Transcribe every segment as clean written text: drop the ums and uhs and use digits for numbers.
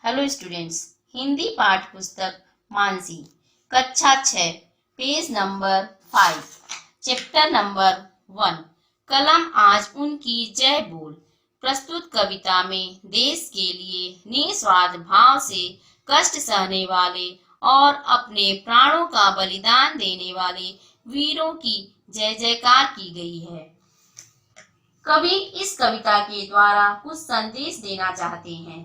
Hello students, Hindi पाठ पुस्तक मानसी कक्षा 6 पेज नंबर 5 चैप्टर नंबर 1 कलम आज उनकी जय बोल। प्रस्तुत कविता में देश के लिए निस्वार्थ भाव से कष्ट सहने वाले और अपने प्राणों का बलिदान देने वाले वीरों की जय जयकार की गई है। कवि इस कविता के द्वारा कुछ संदेश देना चाहते हैं।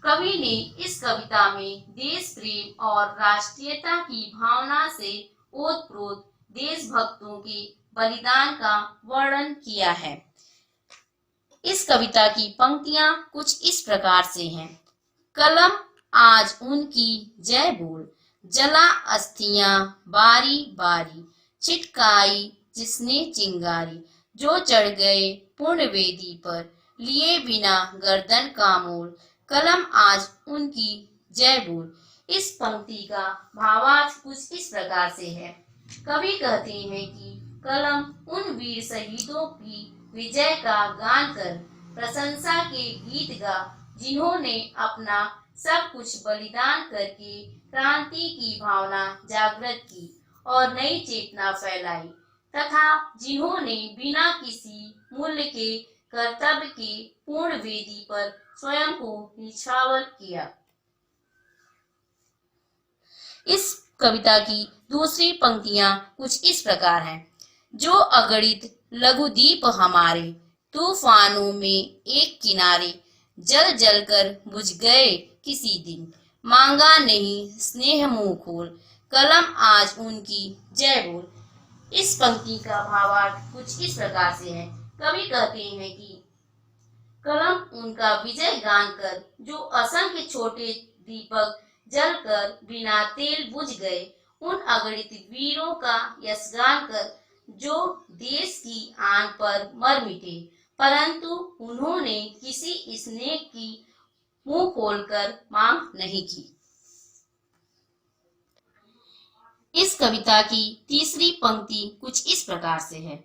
कवि ने इस कविता में देश प्रेम और राष्ट्रीयता की भावना से ओतप्रोत देशभक्तों के बलिदान का वर्णन किया है। इस कविता की पंक्तियां कुछ इस प्रकार से हैं। कलम आज उनकी जय बोल, जला अस्थियां बारी बारी, छिटकाई जिसने चिंगारी, जो चढ़ गए पुण्य वेदी पर, लिए बिना गर्दन का मोल, कलम आज उनकी जय बोल। इस पंक्ति का भावार्थ कुछ इस प्रकार से है। कवि कहते हैं कि कलम उन वीर शहीदों की विजय का गान कर प्रशंसा के गीत गा, जिन्होंने अपना सब कुछ बलिदान करके क्रांति की भावना जागृत की और नई चेतना फैलाई, तथा जिन्होंने बिना किसी मूल्य के कर्तव्य के पूर्ण वेदी पर स्वयं को निछावर किया। इस कविता की दूसरी पंक्तियां कुछ इस प्रकार हैं। जो अगणित लघुदीप हमारे, तूफानों में एक किनारे, जल जल कर बुझ गए किसी दिन, मांगा नहीं स्नेह मुंह खोल, कलम आज उनकी जय बोल। इस पंक्ति का भावार्थ कुछ इस प्रकार से है। कवि कहते हैं कि कलम उनका विजय गान कर, जो असंख्य छोटे दीपक जलकर बिना तेल बुझ गए, उन अगणित वीरों का यशगान कर, जो देश की आन पर मर मिटे, परंतु उन्होंने किसी स्नेह की मुंह खोलकर मांग नहीं की। इस कविता की तीसरी पंक्ति कुछ इस प्रकार से है।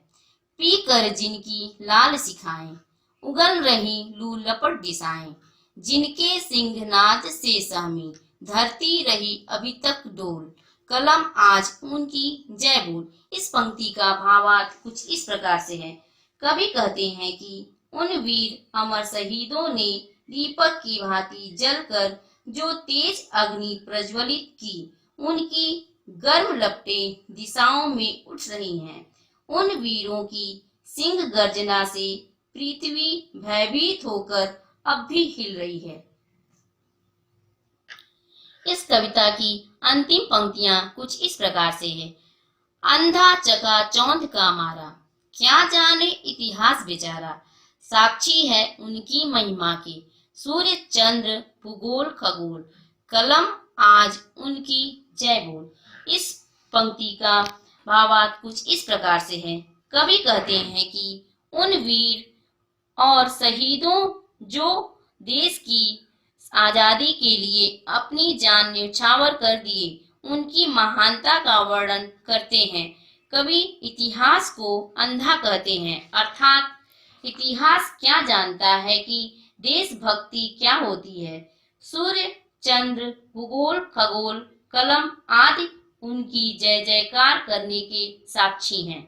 पी कर जिनकी लाल सिखाएं, उगल रही लू लपट दिशाएं, जिनके सिंहनाद से सहमी धरती रही अभी तक डोल, कलम आज उनकी जय बोल। इस पंक्ति का भावार्थ कुछ इस प्रकार से है। कवि कहते हैं कि उन वीर अमर शहीदों ने दीपक की भांति जलकर जो तेज अग्नि प्रज्वलित की, उनकी गर्म लपटें दिशाओं में उठ रही हैं। उन वीरों की सिंह गर्जना से पृथ्वी भयभीत होकर अब भी हिल रही है। इस कविता की अंतिम पंक्तियां कुछ इस प्रकार से है। अंधा चका चौंध का मारा, क्या जाने इतिहास बेचारा, साक्षी है उनकी महिमा के, सूर्य चंद्र भूगोल खगोल, कलम आज उनकी जय बोल। इस पंक्ति का भावार्थ कुछ इस प्रकार से है। कवि कहते हैं कि उन वीर और शहीदों जो देश की आजादी के लिए अपनी जान न्यौछावर कर दिए, उनकी महानता का वर्णन करते हैं। कवि इतिहास को अंधा कहते हैं, अर्थात इतिहास क्या जानता है कि देशभक्ति क्या होती है। सूर्य चंद्र भूगोल खगोल कलम आदि उनकी जय जयकार करने के साक्षी हैं।